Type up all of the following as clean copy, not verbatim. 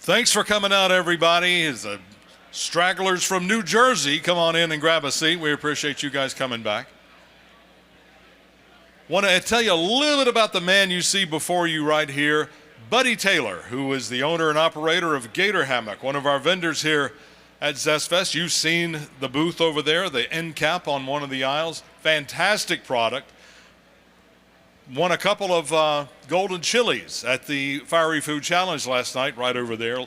Thanks for coming out, everybody. As stragglers from New Jersey, come on in and grab a seat. We appreciate you guys coming back. Want to tell you a little bit about the man you see before you right here, Buddy Taylor, who is the owner and operator of Gator Hammock, one of our vendors here at ZestFest. You've seen the booth over there, the end cap on one of the aisles. Fantastic product. Won a couple of golden chilies at the Fiery Food Challenge last night, right over there,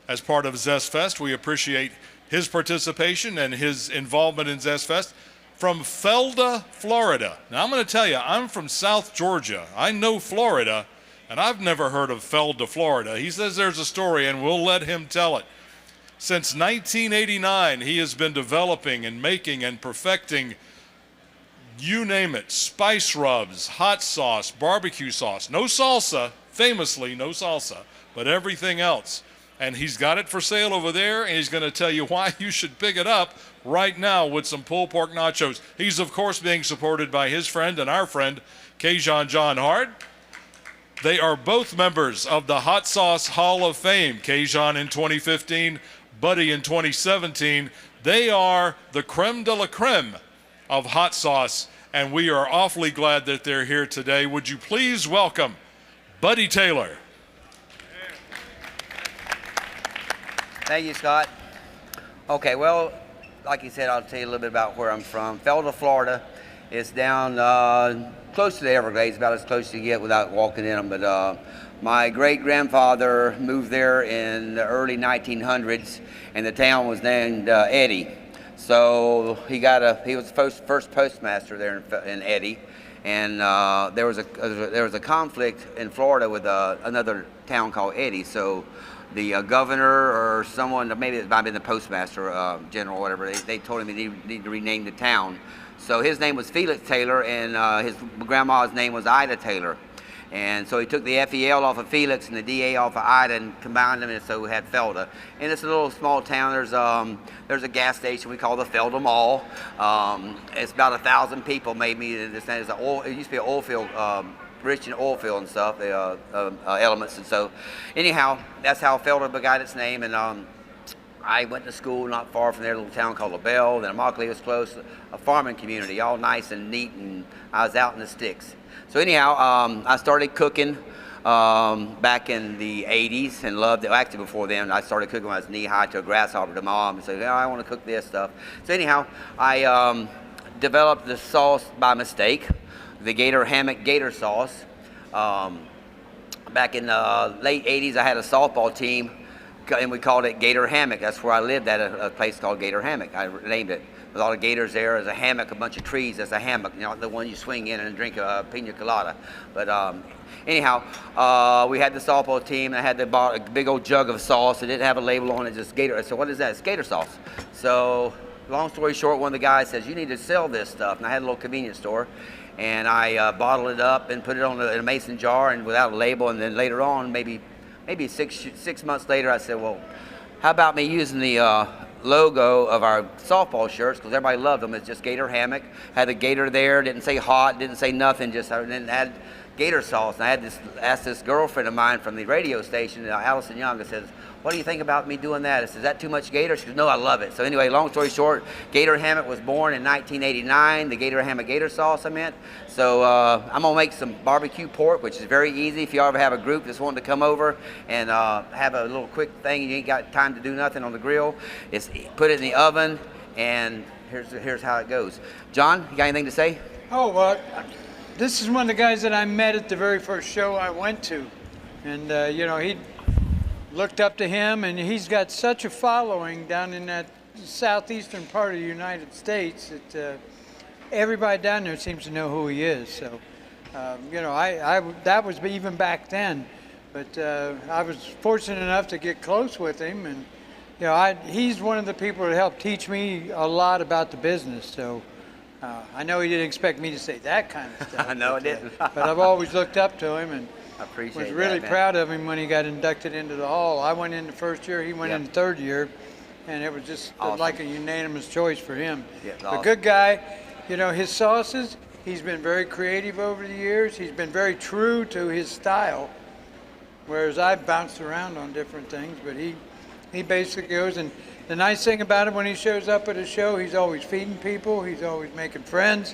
as part of ZestFest. We appreciate his participation and his involvement in ZestFest. From Felda, Florida. Now, I'm going to tell you, I'm from South Georgia. I know Florida, and I've never heard of Felda, Florida. He says there's a story, and we'll let him tell it. Since 1989, he has been developing and making and perfecting, you name it, spice rubs, hot sauce, barbecue sauce. No salsa, famously no salsa, but everything else. And he's got it for sale over there, and he's going to tell you why you should pick it up right now with some pulled pork nachos. He's, of course, being supported by his friend and our friend, Cajun John Hart. They are both members of the Hot Sauce Hall of Fame. Cajun in 2015, Buddy in 2017. They are the creme de la creme of hot sauce, and we are awfully glad that they're here today. Would you please welcome Buddy Taylor. Thank you, Scott. Okay, well, like you said, I'll tell you a little bit about where I'm from. Felda, Florida. It's down close to the Everglades, about as close as you get without walking in them. But my great-grandfather moved there in the early 1900s, and the town was named Eddy. So he was the first postmaster there in Eddy, and there was a conflict in Florida with another town called Eddy. So the governor or someone, maybe it might have been the postmaster general or whatever, they told him he needed to rename the town. So his name was Felix Taylor, and his grandma's name was Ida Taylor. And so he took the FEL off of Felix and the DA off of Ida and combined them, and so we had Felda. And it's a little small town. There's a gas station we call the Felda Mall. It's about 1,000 people maybe. It used to be an oil field, rich in oil field and stuff, elements. And so anyhow, that's how Felda got its name. And I went to school not far from there, a little town called LaBelle. Then Immokalee was close, a farming community, all nice and neat, and I was out in the sticks. So anyhow, I started cooking back in the 80s and loved it. Actually, before then, I started cooking when I was knee-high to a grasshopper to mom and said, I want to cook this stuff. So anyhow, I developed the sauce by mistake, the Gator Hammock Gator sauce. Back in the late 80s, I had a softball team, and we called it Gator Hammock. That's where I lived at a place called Gator Hammock. I named it. With all the gators there, there's a hammock, a bunch of trees. That's a hammock, the one you swing in and drink a pina colada. But anyhow, we had the softball team, and I had bought a big old jug of sauce. It didn't have a label on it, just Gator. So what is that? It's Gator sauce. So long story short, one of the guys says, you need to sell this stuff. And I had a little convenience store, and I bottled it up and put it in a mason jar and without a label. And then later on, maybe 6 months later, I said, well, how about me using the logo of our softball shirts, because everybody loved them. It's just Gator Hammock. Had the gator there, didn't say hot, didn't say nothing, just and had gator sauce. And I had asked this girlfriend of mine from the radio station, Allison Young, and says, what do you think about me doing that? I said, is that too much gator? She goes, no, I love it. So anyway, long story short, Gator Hammock was born in 1989, the Gator Hammock Gator sauce I meant. So I'm going to make some barbecue pork, which is very easy. If you ever have a group that's wanting to come over and have a little quick thing, you ain't got time to do nothing on the grill, it's put it in the oven, and here's how it goes. John, you got anything to say? Oh, this is one of the guys that I met at the very first show I went to. And, he looked up to him, and he's got such a following down in that southeastern part of the United States that everybody down there seems to know who he is. So, that was even back then. But I was fortunate enough to get close with him, and he's one of the people that helped teach me a lot about the business. So I know he didn't expect me to say that kind of stuff. No, I didn't. But I've always looked up to him, and I appreciate was really proud of him when he got inducted into the hall. I went in the first year, he went in the third year, and it was just awesome. Like a unanimous choice for him. Yeah, A awesome. good guy. His sauces, he's been very creative over the years. He's been very true to his style. whereas I bounced around on different things, but he basically goes. And the nice thing about him, when he shows up at a show, he's always feeding people, he's always making friends,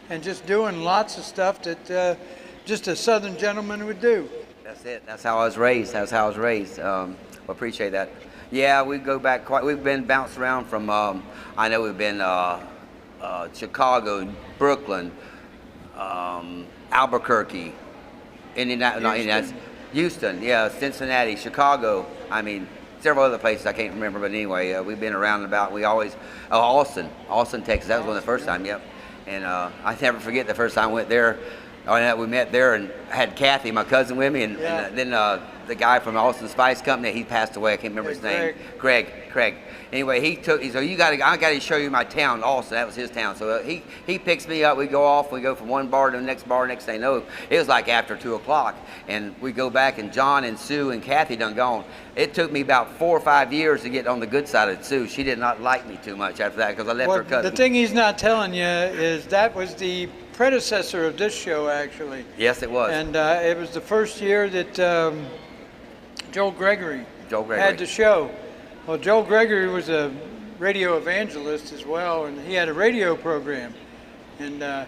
and just doing lots of stuff that just a Southern gentleman would do. That's it. That's how I was raised. That's how I was raised. Well, appreciate that. Yeah, we go back quite. We've been bounced around from. I know we've been Chicago, Brooklyn, Albuquerque, Indianapolis, Houston. Yeah, Cincinnati, Chicago. I mean, several other places I can't remember, but anyway, we've been around and about. We always Austin, Texas. That was one of the first time. Yep. And I never forget the first time I went there. We met there and had Kathy, my cousin, with me, and then the guy from Austin Spice Company, he passed away. I can't remember his name. Craig. Anyway, he said, I got to show you my town, Austin. That was his town. So he picks me up. We go off. We go from one bar to the next bar. Next thing I know, it was like after 2 o'clock, and we go back, and John and Sue and Kathy done gone. It took me about 4 or 5 years to get on the good side of Sue. She did not like me too much after that because I left her cousin. The thing he's not telling you is that was the predecessor of this show, actually. Yes, it was. And it was the first year that Joel Gregory had the show. Well, Joel Gregory was a radio evangelist as well, and he had a radio program. And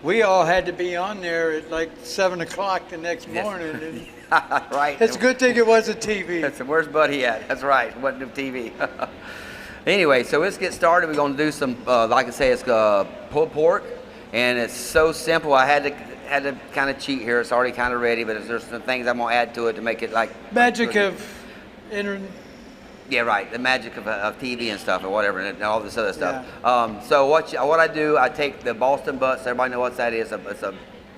we all had to be on there at like 7 o'clock the next morning. Right. It's a good thing it wasn't TV. That's the worst butt he had. That's right. It wasn't no TV. Anyway, so let's get started. We're going to do some, like I say, it's pulled pork. And it's so simple. I had to kind of cheat here. It's already kind of ready, but there's some things I'm gonna add to it to make it like magic of Yeah, right. The magic of TV and stuff or whatever, and all this other stuff. Yeah. So what I do, I take the Boston butts. Everybody knows what that is. It's a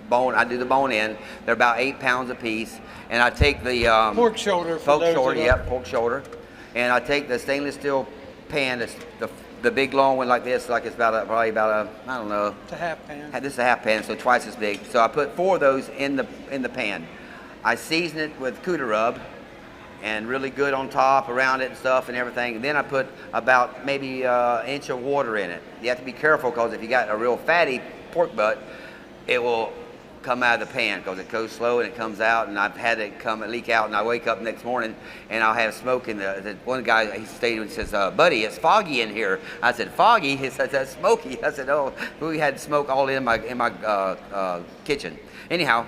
bone. I do the bone in. They're about 8 pounds a piece, and I take the pork shoulder. Pork shoulder, and I take the stainless steel pan. It's the big long one like this, like it's probably about I don't know. It's a half pan. This is a half pan, so twice as big. So I put 4 of those in the pan. I season it with cooter rub, and really good on top, around it and stuff and everything. And then I put about maybe an inch of water in it. You have to be careful because if you got a real fatty pork butt, it will come out of the pan because it goes slow and it comes out, and I've had it leak out, and I wake up next morning and I'll have smoke in the one guy, he stayed and says, buddy, it's foggy in here. I said, foggy? He said, that's smoky. I said, oh, we had smoke all in my kitchen. Anyhow,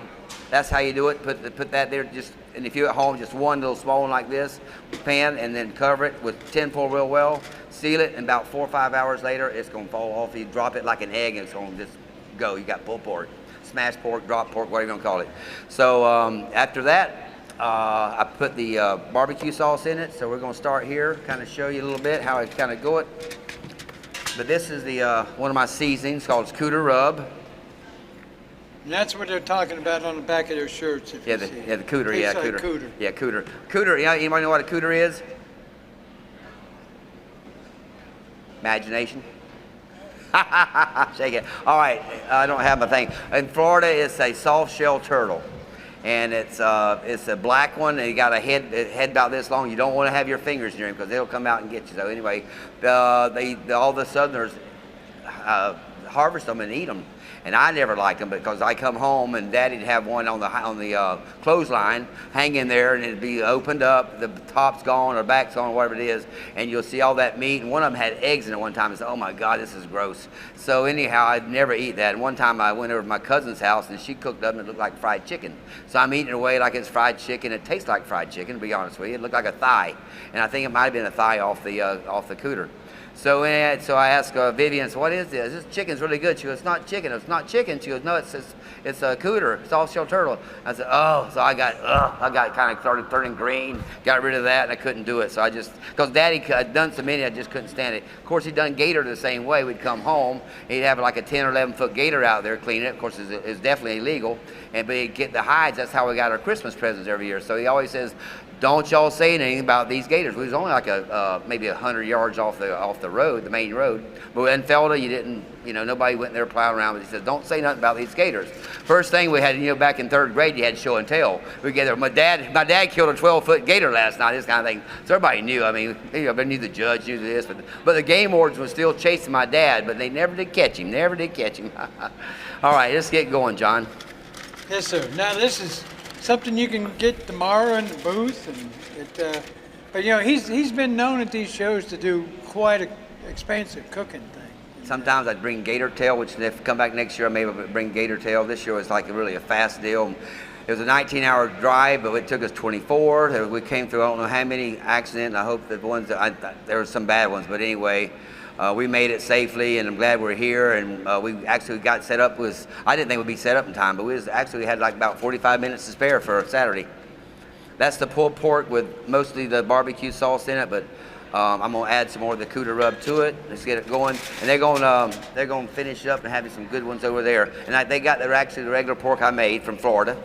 that's how you do it. Put that there, and if you're at home, just one little small one like this pan, and then cover it with tinfoil real well, seal it, and about 4 or 5 hours later, it's gonna fall off. You drop it like an egg, and it's gonna just go. You got pulled pork, smashed pork, drop pork, whatever you want to call it. So after that, I put the barbecue sauce in it. So we're going to start here, kind of show you a little bit how I kind of go it. But this is the one of my seasonings called cooter rub. And that's what they're talking about on the back of their shirts. The cooter. Tastes like Cooter. cooter. Yeah, cooter. Cooter. Yeah, anybody know what a cooter is? Imagination. Shake it. All right, I don't have my thing. In Florida, it's a soft shell turtle, and it's a black one. And you got a head about this long. You don't want to have your fingers near him because they'll come out and get you. So anyway, all the Southerners harvest them and eat them. And I never liked them because I come home and Daddy'd have one on the clothesline hanging there, and it'd be opened up, the top's gone or back's gone, whatever it is, and you'll see all that meat. And one of them had eggs in it one time. I said, oh my God, this is gross. So anyhow, I'd never eat that. And one time I went over to my cousin's house and she cooked up and it looked like fried chicken. So I'm eating it away like it's fried chicken. It tastes like fried chicken, to be honest with you. It looked like a thigh, and I think it might have been a thigh off the cooter. So I asked Vivian, so what is this? This chicken's really good. She goes, it's not chicken. It's not chicken. She goes, no, it's a cooter, soft shell turtle. I said, oh, so I got kind of started turning green, got rid of that, and I couldn't do it. So because Daddy had done so many, I just couldn't stand it. Of course, he'd done gator the same way. We'd come home, he'd have like a 10 or 11 foot gator out there cleaning it. Of course, it's definitely illegal. But he'd get the hides. That's how we got our Christmas presents every year. So he always says, don't y'all say anything about these gators. We was only like maybe 100 yards off the road, the main road. But in Felda, you didn't, nobody went there plowing around. But he said, don't say nothing about these gators. First thing we had, back in 3rd grade, you had show and tell. We get there. My dad killed a 12-foot gator last night. This kind of thing. So everybody knew. I mean, everybody knew the judge, knew this, but the game wardens was still chasing my dad, but they never did catch him. Never did catch him. All right, let's get going, John. Yes, sir. Now this is something you can get tomorrow in the booth. But you know, he's been known at these shows to do quite an expensive cooking thing. Sometimes I'd bring gator tail, which if I come back next year, I may bring gator tail. This year was like really a fast deal. It was a 19-hour drive, but it took us 24. We came through I don't know how many accidents. I hope the ones there were some bad ones, but anyway, we made it safely, and I'm glad we're here. And we actually got set up I didn't think we'd be set up in time, but we had like about 45 minutes to spare for Saturday. That's the pulled pork with mostly the barbecue sauce in it, but I'm gonna add some more of the Cuda rub to it. Let's get it going, and they're gonna finish it up and have some good ones over there. And they're actually the regular pork I made from Florida.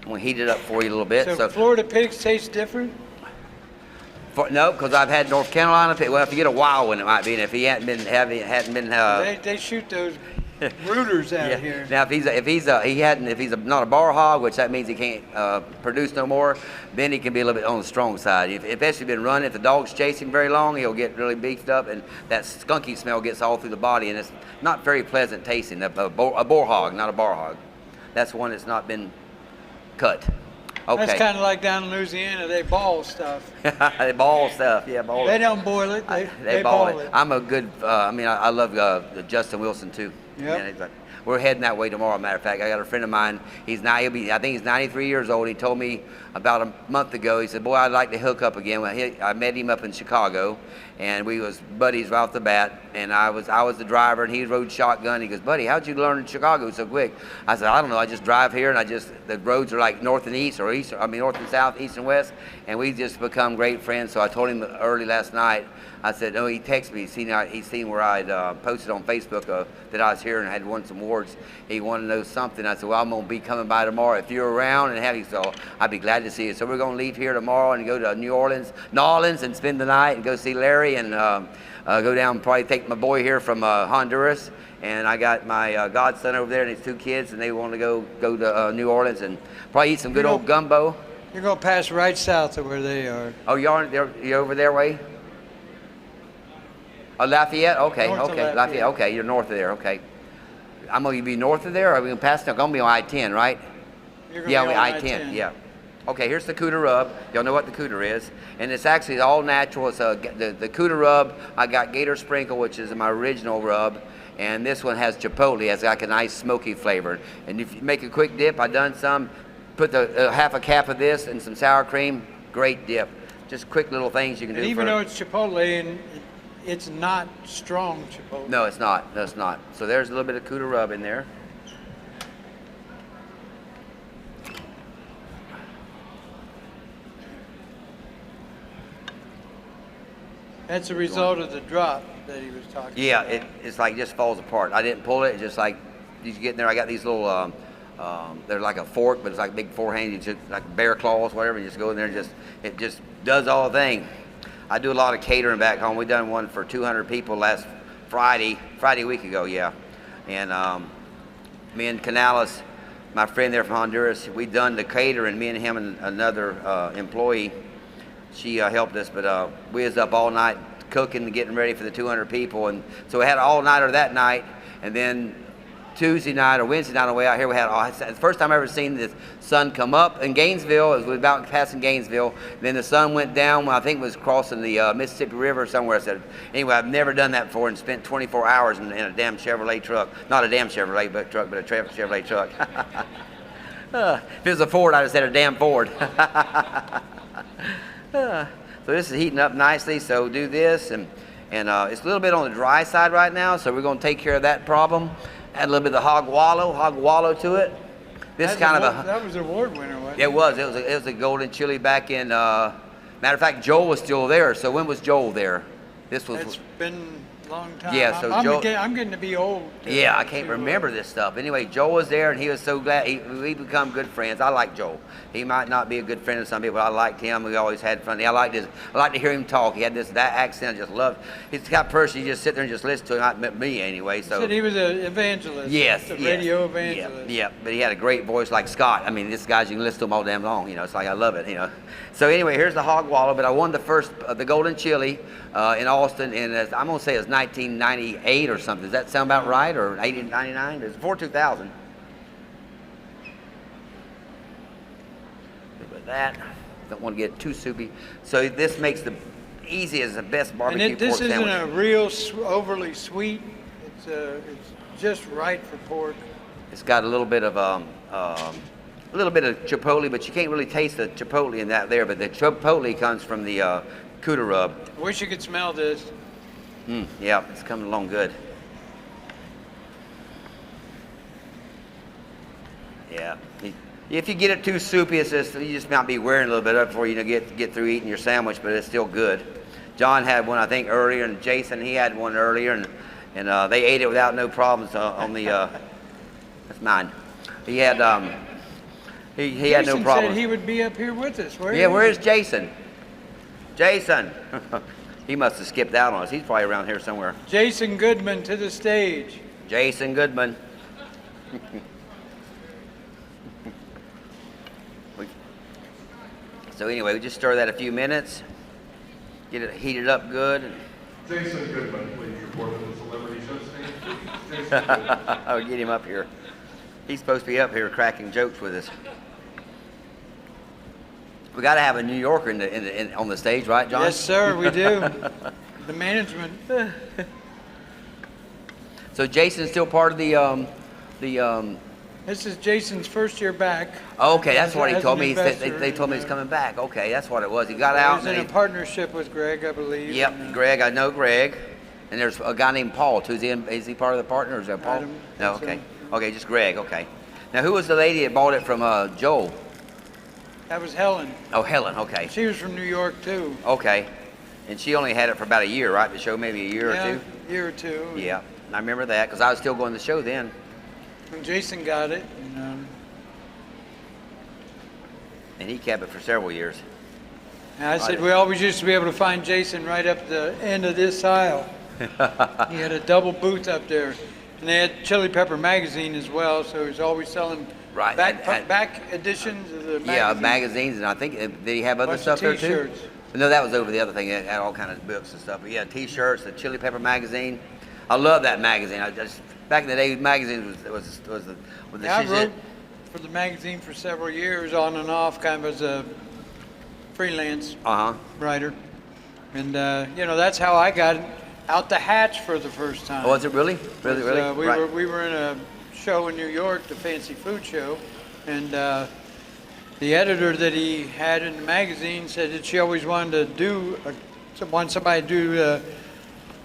I'm gonna heat it up for you a little bit. So Florida pigs taste different? No, because I've had North Carolina pig. Well, if you get a wild one, it might be. And if he hadn't been they shoot those rooters out here. Now, if he's not a bar hog, which that means he can't produce no more, then he can be a little bit on the strong side. If that's been running, if the dog's chasing very long, he'll get really beefed up, and that skunky smell gets all through the body, and it's not very pleasant tasting. A boar hog, not a bar hog. That's one that's not been cut. Okay. That's kind of like down in Louisiana, they ball stuff. They ball stuff, yeah. Ball they don't boil it, they ball it. I'm a good, I love Justin Wilson too. Yep. We're heading that way tomorrow, matter of fact. I got a friend of mine, I think he's 93 years old. He told me about a month ago, he said, boy, I'd like to hook up again. I met him up in Chicago, and we was buddies right off the bat, and I was the driver, and he rode shotgun. He goes, buddy, how'd you learn in Chicago so quick? I said, I don't know, I just drive here, and the roads are like north and east, north and south, east and west, and we just become great friends. So I told him early last night, I said, he texted me, he's seen where I'd posted on Facebook that I was here and had won some awards. He wanted to know something. I said, well, I'm going to be coming by tomorrow. If you're around and have you, so I'd be glad to see you. So we're going to leave here tomorrow and go to New Orleans and spend the night and go see Larry and go down, probably take my boy here from Honduras. And I got my godson over there and his 2 kids, and they want to go to New Orleans and probably eat some good old gumbo. You're going to pass right south of where they are. Oh, you're over their way? Oh, Lafayette? Okay, Lafayette. Okay, you're north of there. Okay. I'm going to be north of there, or are we going to pass? I'm going to be on I-10, right? You're going to be on I-10, yeah. Okay, here's the Cuda rub. Y'all know what the Cuda is. And it's actually all natural. It's the Cuda rub, I got Gator Sprinkle, which is my original rub. And this one has chipotle. It's like a nice smoky flavor. And if you make a quick dip, I done some. Put the half a cap of this and some sour cream. Great dip. Just quick little things you can do. And even though it's chipotle, and it's not strong chipotle. No, it's not. No, it's not. So there's a little bit of Cuda rub in there. That's a result of the drop that he was talking about. Yeah, it's like it just falls apart. I didn't pull it. It's just like you get in there. I got these little, they're like a fork, but it's like big forehand. You just like bear claws, whatever. You just go in there and it just does all the thing. I do a lot of catering back home. We done one for 200 people last Friday a week ago, yeah. And me and Canales, my friend there from Honduras, we done the catering. Me and him and another employee. She helped us, but we was up all night cooking and getting ready for the 200 people. And so we had an all-nighter that night, and then Tuesday night or Wednesday night on the way out here, we had the first time I ever seen the sun come up in Gainesville. It was about passing Gainesville. Then the sun went down, I think it was crossing the Mississippi River somewhere. I said, anyway, I've never done that before and spent 24 hours in a damn Chevrolet truck. Not a damn Chevrolet truck, but a Chevrolet truck. If it was a Ford, I'd have said a damn Ford. So this is heating up nicely, so do this, and it's a little bit on the dry side right now, so we're going to take care of that problem. Add a little bit of hog wallow to it. This is kind of that was an award winner, wasn't it? It was a golden chili back in, matter of fact, Joel was still there, so when was Joel there? This was... It's been a long time. Yeah, so I'm getting to be old. Yeah, I can't remember this stuff. Anyway, Joel was there, and he was so glad. We become good friends. I like Joel. He might not be a good friend of some people. I liked him. We always had fun. I like to hear him talk. He had that accent. I just loved. He's the kind of person you just sit there and just listen to him. Not me anyway. So he said he was an evangelist. Yes, a radio evangelist. Yeah, but he had a great voice like Scott. I mean, this guy's you can listen to him all damn long. It's like I love it. So anyway, here's the hog wallow. But I won the first the golden chili in Austin, and I'm gonna say it's 1998 or something. Does that sound about right? Or 1899? It's before 2000. that. Don't want to get too soupy. So this makes the easiest, the best barbecue And this pork isn't sandwich. a real overly sweet. It's just right for pork. It's got a little bit of chipotle, but you can't really taste the chipotle in that there. But the chipotle comes from the Cuda rub. I wish you could smell this. Yeah, it's coming along good. Yeah. If you get it too soupy, it's just, you just might be wearing a little bit up before you get through eating your sandwich, but it's still good. John had one, I think, earlier, and Jason, he had one earlier, and they ate it without no problems on the. That's mine. He had he had no Jason problems. said he would be up here with us. Where is Jason? Jason. He must have skipped out on us. He's probably around here somewhere. Jason Goodman to the stage. Jason Goodman. So anyway, we just stir that a few minutes, get it heated up good. Jason Goodman, please report to the celebrity show stage. Jason Goodman. I'll get him up here. He's supposed to be up here cracking jokes with us. We got to have a New Yorker on the stage, right, John? Yes, sir, we do. The management. So Jason's still part of the. This is Jason's first year back. Okay, that's what he as told an me. investor, They told me he's and, coming back. Okay, that's what it was. He got out. He's in a partnership with Greg, I believe. Yep, and, Greg. I know Greg. And there's a guy named Paul too. Is he part of the partner? Or is that Paul? don't No. think Okay. so. Okay, just Greg. Okay. Now, who was the lady that bought it from Joel? That was Helen. Oh, Helen. Okay. She was from New York, too. Okay. And she only had it for about a year, right? The show maybe a year Yeah, or two. year or two. Yeah, I remember that because I was still going to the show then. When Jason got it. And he kept it for several years. And I said we always used to be able to find Jason right up the end of this aisle. He had a double booth up there. And they had Chili Pepper magazine as well, so he was always selling Right, back editions of the magazine. Yeah, magazines, and I think did he have other Bunch stuff of there too? T-shirts. No, that was over the other thing. It had all kinds of books and stuff. But yeah, T-shirts, the Chili Pepper magazine. I love that magazine. I just back in the day, magazines was the Yeah, I wrote for the magazine for several years, on and off, kind of as a freelance writer. And that's how I got out the hatch for the first time. Oh, was it really? Really? We were in a show in New York, the Fancy Food Show, and the editor that he had in the magazine said that she always wanted to want somebody to do a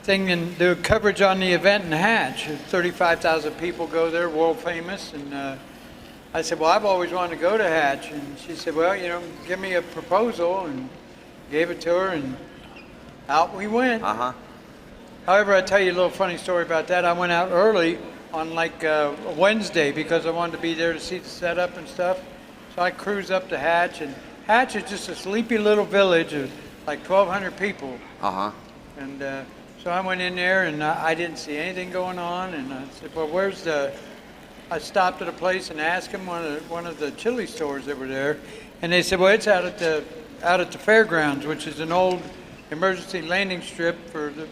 thing and do coverage on the event in Hatch. 35,000 people go there, world famous, and I said, well, I've always wanted to go to Hatch, and she said, well, give me a proposal, and gave it to her, and out we went. However, I'll tell you a little funny story about that. I went out early on like a Wednesday because I wanted to be there to see the setup and stuff. So I cruised up to Hatch, and Hatch is just a sleepy little village of like 1,200 people. And so I went in there, and I didn't see anything going on, and I said, well, I stopped at a place and asked them, one of the chili stores that were there, and they said, well, it's out at the fairgrounds, which is an old emergency landing strip for the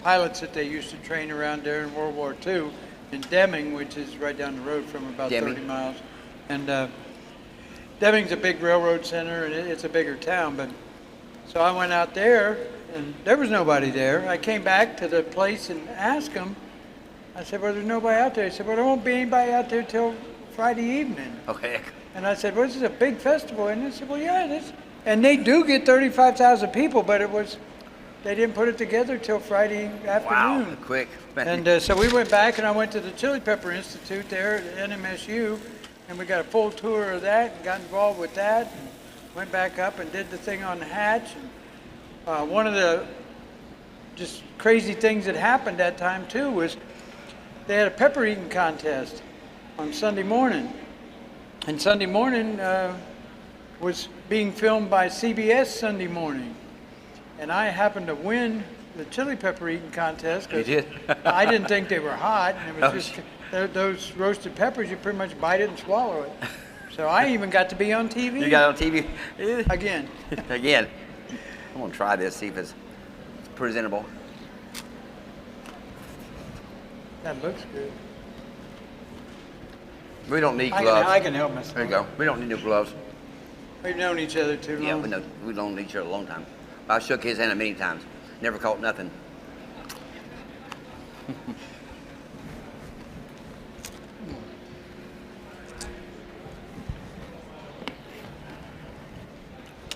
pilots that they used to train around there in World War II in Deming, which is right down the road from about 30 miles. And Deming's a big railroad center, and it's a bigger town. But so I went out there, and there was nobody there. I came back to the place and asked them. I said, well, there's nobody out there. He said, well, there won't be anybody out there till Friday evening. Okay. And I said, well, this is a big festival. And they said, well, yeah, it is. And they do get 35,000 people, but they didn't put it together till Friday afternoon. Wow, quick. And so we went back, and I went to the Chili Pepper Institute there at NMSU, and we got a full tour of that and got involved with that. And went back up and did the thing on the Hatch. And one of the just crazy things that happened that time, too, was they had a pepper eating contest on Sunday morning. And Sunday morning was being filmed by CBS Sunday morning. And I happened to win the chili pepper eating contest. You did? I didn't think they were hot. And it was just those roasted peppers, you pretty much bite it and swallow it. So I even got to be on TV. You got on TV? Again. Again. I'm going to try this, see if it's presentable. That looks good. We don't need gloves. I can help myself. There you go. We don't need new gloves. We've known each other too long. Yeah, we've known each other a long time. I shook his hand many times. Never caught nothing.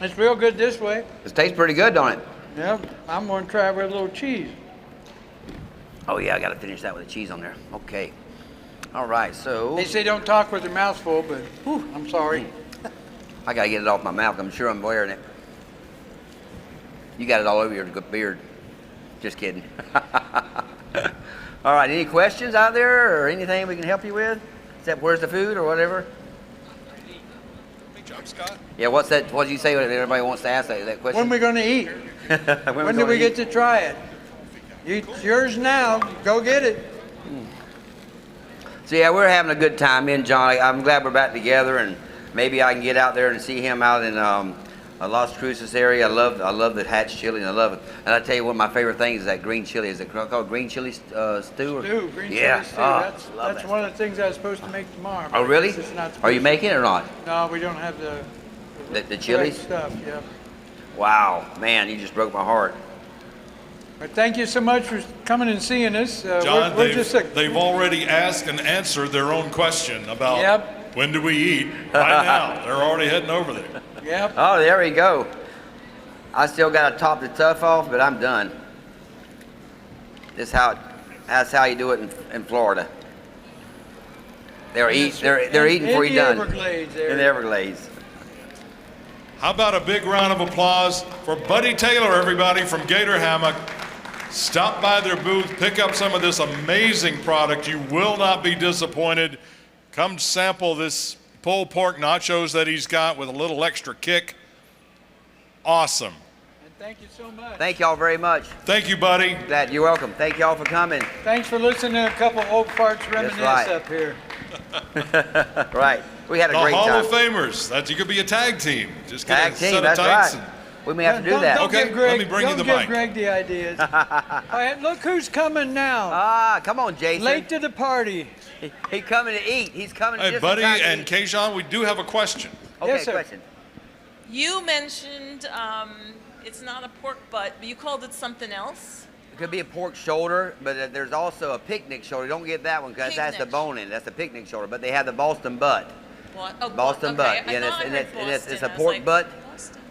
It's real good this way. It tastes pretty good, don't it? Yeah, I'm going to try with a little cheese. Oh yeah, I got to finish that with the cheese on there. Okay. All right, so They say don't talk with your mouth full, but whew, I'm sorry. I got to get it off my mouth. I'm sure I'm wearing it. You got it all over your beard. Just kidding. All right, any questions out there or anything we can help you with? Except where's the food or whatever? Good job, Scott. Yeah, what's that? What did you say? Everybody wants to ask that question. When we going to eat? When do we get to try it? It's yours now. Go get it. So yeah, we're having a good time. Me and John, I'm glad we're back together, and maybe I can get out there and see him out in Las Cruces area. I love the hatch chili, and I love it. And I tell you, one of my favorite things is that green chili. Is it called green chili stew? Stew, green Yeah. chili stew. Oh, That's that. one of the things I was supposed to make tomorrow. Oh really? It's not Are you supposed making it or not? to. No, we don't have the The chilies? stuff. Yeah. Wow, man, you just broke my heart. But thank you so much for coming and seeing us. John, we're just they've already asked and answered their own question about Yep. when do we eat. Right now, they're already heading over there. Yep. Oh, there we go. I still got to top the stuff off, but I'm done. That's how you do it in Florida. They're eating before you're done. Everglades there. In the Everglades. How about a big round of applause for Buddy Taylor, everybody, from Gator Hammock. Stop by their booth, pick up some of this amazing product. You will not be disappointed. Come sample this pulled pork nachos that he's got with a little extra kick. Awesome. And thank you so much. Thank y'all very much. Thank you, buddy. Glad you're welcome. Thank y'all for coming. Thanks for listening to a couple old farts reminisce right. up here. Right. We had a The great Hall time. of Famers. That you could be a tag team. Just get Tag a team, set of that's tights. right. We may have to do that. Don't Okay, give Greg, let me bring you don't the give mic. Greg the ideas. All right, look who's coming now. Ah, come on, Jason. Late to the party. He's coming to eat. He's coming Hey, just Buddy in time to and eat. Kajon, we do have a question. Okay, Yes, sir. question. You mentioned it's not a pork butt, but you called it something else. It could be a pork shoulder, but there's also a picnic shoulder. Don't get that one because that's the Picnic. bone in. That's the picnic shoulder. But they have the Boston butt. What? Oh, Boston okay. butt. I Yeah, thought I heard it's Boston. a I was pork like, butt. Boston.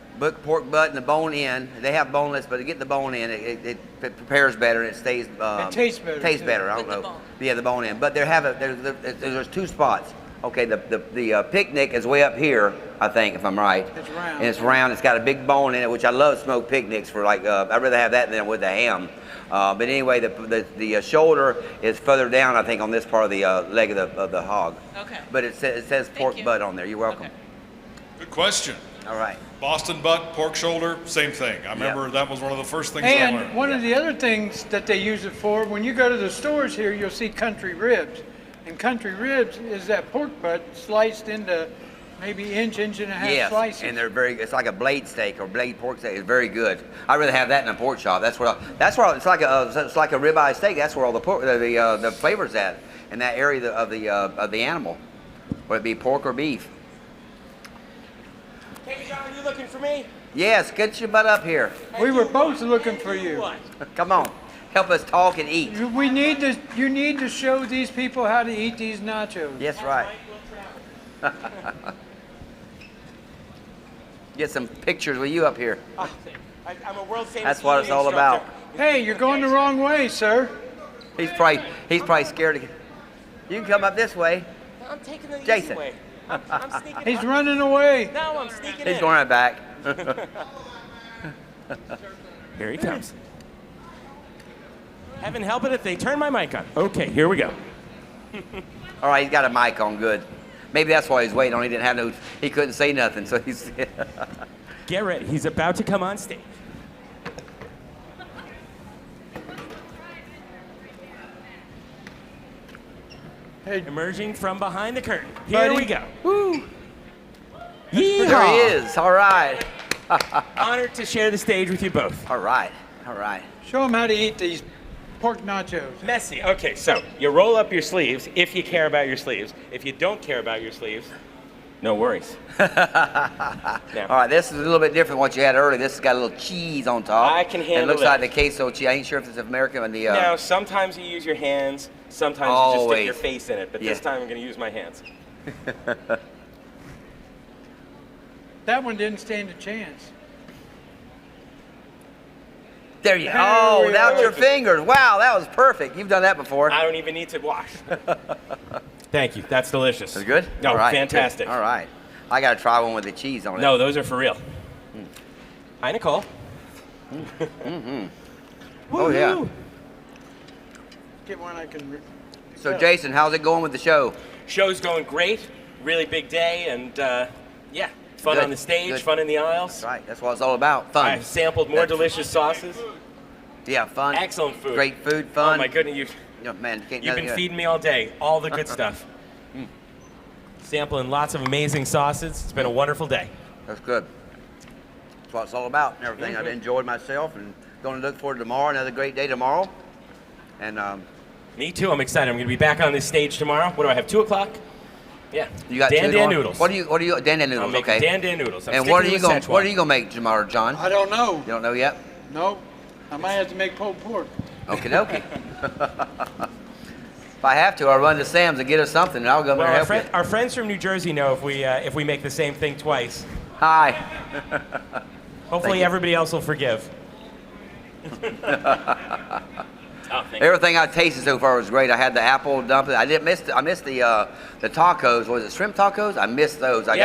Pork butt and the bone in. They have boneless, but to get the bone in, it prepares better and it stays. It tastes better, Tastes too. better. I don't With the know. bone. Yeah, the bone in. But there's two spots. Okay, the picnic is way up here, I think, if I'm right. It's round. And it's round. It's got a big bone in it, which I love smoked picnics for. Like I'd rather have that than with the ham. But anyway, the shoulder is further down, I think, on this part of the leg of the hog. Okay. But it says pork you. butt on there. You're welcome. Okay. Good question. All right. Boston butt, pork shoulder, same thing. I remember that was one of the first things I And learned. one of the other things that they use it for, when you go to the stores here, you'll see country ribs. And country ribs is that pork butt sliced into maybe inch and a half Yes, slices. and it's like a blade steak or blade pork steak. It's very good. I'd rather have that in a pork chop. That's where it's like a ribeye steak. That's where all the flavors at in that area of the animal, whether it be pork or beef. Hey, John, are you looking for me? Yes, get your butt up here. We were both looking for you. What? Come on, help us talk and eat. You need to show these people how to eat these nachos. Yes, right. Get some pictures with you up here. I'm a world famous. That's what it's all instructor. about. Hey, you're going the wrong way, sir. He's probably scared to get. You can come up this way. I'm taking the Jason. easy way. I'm sneaking He's in. running away. No, I'm sneaking He's in. going right back. Here he comes. Heaven help it if they turn my mic on. Okay, here we go. All right, he's got a mic on. Good. Maybe that's why he's waiting on. He couldn't say nothing, so he's. Get ready. He's about to come on stage. Hey, Emerging from behind the curtain. Here Buddy. we go. Woo! There he Yeehaw! is. All right. Honored to share the stage with you both. All right. All right. show them how to eat these pork nachos. Messy. Okay, so you roll up your sleeves if you care about your sleeves. If you don't care about your sleeves, No worries. All right, this is a little bit different than what you had earlier. This has got a little cheese on top. I can handle it. looks that. like the queso cheese. I ain't sure if it's American or the... Now, sometimes you use your hands. Sometimes you just stick your face in it. But this time I'm going to use my hands. That one didn't stand a chance. There you go. Oh, without your fingers. Wow, that was perfect. You've done that before. I don't even need to wash. Thank you. That's delicious. That's good? No, All right, fantastic. good. All right. I got to try one with the cheese on it. No, those are for real. Hi, Nicole. Oh, yeah. Woohoo. Get one I can. So, Jason, how's it going with the show? Show's going great. Really big day, and yeah, fun Good, on the stage, good. fun in the aisles. That's right. That's what it's all about. Fun. I've sampled more delicious sauces. Yeah, fun. Excellent food. Great food, fun. Oh my goodness, Man, you can't. you've been feeding me all day. All the good stuff. Sampling lots of amazing sauces. It's been a wonderful day. That's good. That's what it's all about and everything. I've enjoyed myself and going to look forward to tomorrow. Another great day tomorrow. And Me too. I'm excited. I'm going to be back on this stage tomorrow. What do I have? 2 o'clock? Yeah. you got Dan two Dan tomorrow? noodles. What do you? Dan Dan noodles. I'm making Okay. Dan Dan noodles. I'm And what are sticking you with going? What are Szechuan. you going to make tomorrow, John? I don't know. You don't know yet. No, I might have to make pulled pork. Okie dokie. If I have to, I'll run to Sam's and get us something, and I'll go there and Well, help you. our friends from New Jersey know if we make the same thing twice. Hi. Hopefully you. everybody else will forgive. Everything I tasted so far was great. I had the apple dumpling. I missed the tacos. Was it shrimp tacos? I missed those. I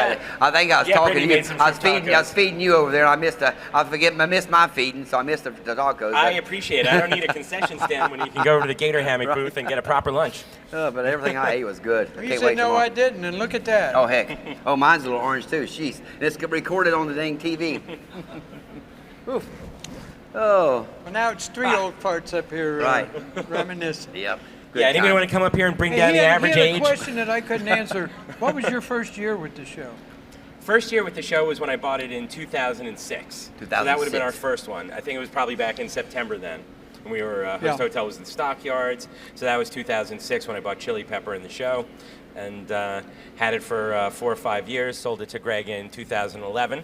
think I was talking Brittany to you. made some I was shrimp feeding. I was tacos. feeding you over there. I missed my feeding, so I missed the tacos. I appreciate it. I don't need a concession stand when you can go over to the Gator Hammock booth and get a proper lunch. But everything I ate was good. I You can't said wait no, tomorrow. I didn't, and look at that. Oh heck. Oh, mine's a little orange too. Jeez. And it's recorded on the dang TV. Oof. Oh. Well, now it's three old farts up here. Right. Reminiscing. Yep. Good Yeah, anybody time. want to come up here and bring Hey, down the average he had age? a question that I couldn't answer. What was your first year with the show? First year with the show was when I bought it in 2006. So that would have been our first one. I think it was probably back in September then. And we were, Host Hotel was in Stockyards. So that was 2006 when I bought Chili Pepper in the show. And had it for 4 or 5 years. Sold it to Greg in 2011.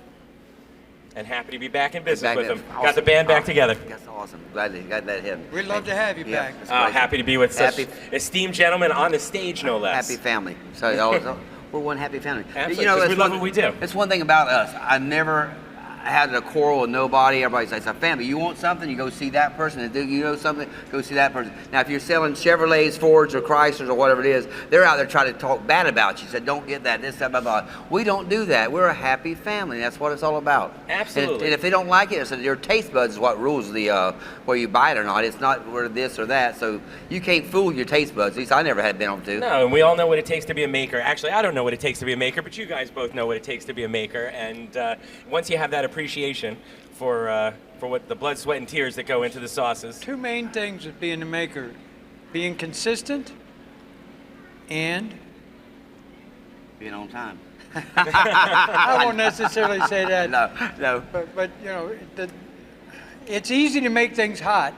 And happy to be back in business with him. Awesome. Got the band back together. That's awesome. Glad that you got that him. We'd love to have you Yeah, back. that's great. Happy to be with such Happy- esteemed gentlemen on the stage, no less. Happy family. So we're one happy family. Absolutely, 'cause we that's love what we do. That's one thing about us. I never had a quarrel with nobody. Everybody's like, it's a family. You want something, you go see that person. And you know something, go see that person. Now, if you're selling Chevrolets, Fords, or Chryslers, or whatever it is, they're out there trying to talk bad about you. Said, don't get that, this, that, blah, blah. We don't do that. We're a happy family. That's what it's all about. Absolutely. And if they don't like it, so your taste buds is what rules the where you buy it or not. It's not where this or that. So you can't fool your taste buds. At least I never had been able to. No, and we all know what it takes to be a maker. Actually, I don't know what it takes to be a maker, but you guys both know what it takes to be a maker. And once you have that appreciation for what the blood, sweat, and tears that go into the sauces. Two main things with being a maker: being consistent and Being on time. I won't necessarily say that. No. But you know, it's easy to make things hot,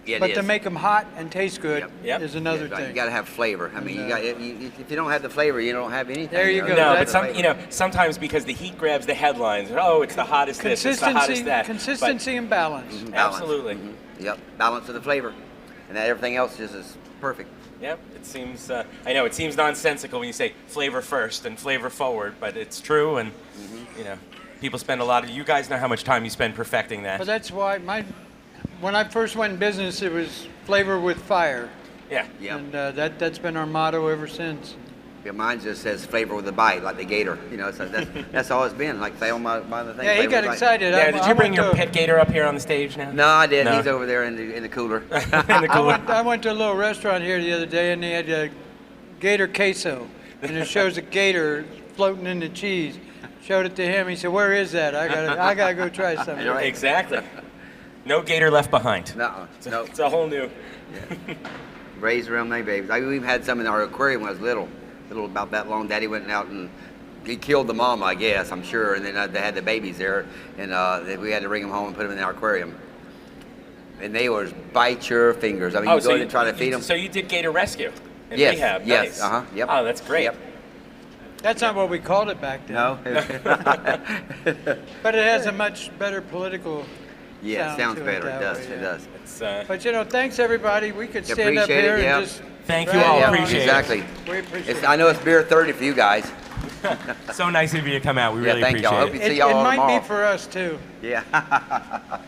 Yeah, it but is. to make them hot and taste good Yep. is another Yeah, right. thing. You got to have flavor. I mean, if you don't have the flavor, you don't have anything. There you go. No, That's but sometimes because the heat grabs the headlines. Oh, it's the hottest this, it's the hottest that. Consistency and balance. But Balance. absolutely. Mhm. Yep, balance of the flavor, and that everything else just is perfect. Yep. It seems. I know it seems nonsensical when you say flavor first and flavor forward, but it's true, and people spend a lot of. You guys know how much time you spend perfecting that. But that's why when I first went in business, it was flavor with fire, Yeah. Yep. and that's been our motto ever since. Yeah, mine just says flavor with a bite, like the Gator. So that's all it's been. Like say on my the thing. Yeah, he flavor got with a bite. excited. Yeah. Did you bring went your to- pet gator up here on the stage now? No, I didn't. No. He's over there in the cooler. In the cooler. I went to a little restaurant here the other day, and they had a gator queso, and it shows a gator floating in the cheese. Showed it to him. He said, "Where is that? I gotta go try some." You're right. Exactly. No gator left behind. No, no. It's a whole new. Raised around my babies. We even had some in our aquarium when I was little about that long. Daddy went out and he killed the mama, I guess, I'm sure, and then they had the babies there, and we had to bring them home and put them in our aquarium. And they was bite your fingers. I mean, you go in and try to feed them. So you did gator rescue and Yes, rehab. yes, Nice. uh-huh, yep. Oh, that's great. Yep. That's not what we called it back then. No? But it has a much better political Yeah, it sounds to better. It that does. way, It yeah. does. It's, But you know, thanks everybody. We could stand up appreciate here it, yeah. and just Thank you drag all. on. Appreciate it. Exactly. We appreciate I it. know it's beer 30 for you guys. so nice of you to come out. We Yeah, really thank y'all. appreciate Hope it. you see It y'all might tomorrow. be for us too. Yeah.